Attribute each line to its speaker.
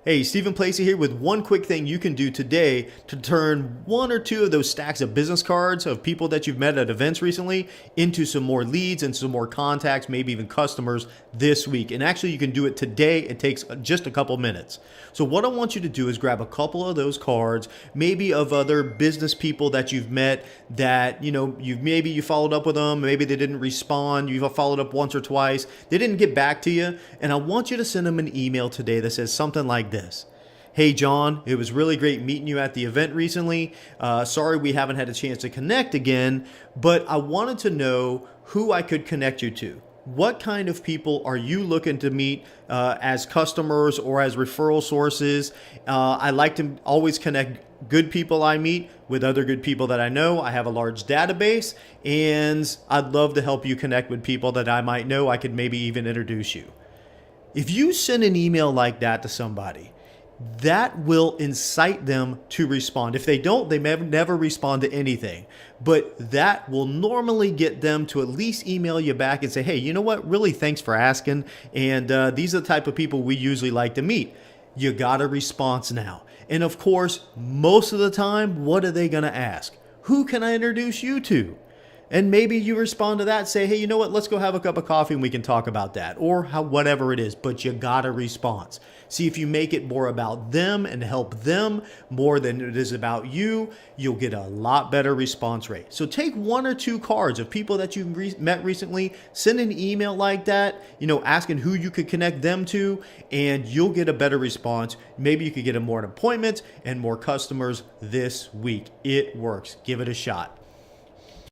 Speaker 1: Hey, Stephen Placey here with one quick thing you can do today to turn one or two of those stacks of business cards of people that you've met at events recently into some more leads and some more contacts, maybe even customers this week. And actually you can do it today. It takes just a couple minutes. So what I want you to do is grab a couple of those cards, maybe of other business people that you've met that, you followed up with them, maybe they didn't respond, you've followed up once or twice, they didn't get back to you. And I want you to send them an email today that says something like this. Hey John, it was really great meeting you at the event recently. Sorry we haven't had a chance to connect again, but I wanted to know who I could connect you to. What kind of people are you looking to meet as customers or as referral sources? I like to always connect good people I meet with other good people that I know. I have a large database, and I'd love to help you connect with people that I might know. I could maybe even introduce you. If you send an email like that to somebody, that will incite them to respond. If they don't, they may never respond to anything. But that will normally get them to at least email you back and say, hey, you know what? Really, thanks for asking. And these are the type of people we usually like to meet. You got a response now. And of course, most of the time, what are they going to ask? Who can I introduce you to? And maybe you respond to that, say, hey, you know what, let's go have a cup of coffee and we can talk about that, or whatever it is, but you got a response. See, if you make it more about them and help them more than it is about you, you'll get a lot better response rate. So take one or two cards of people that you've met recently, send an email like that, asking who you could connect them to, and you'll get a better response. Maybe you could get more appointments and more customers this week. It works. Give it a shot.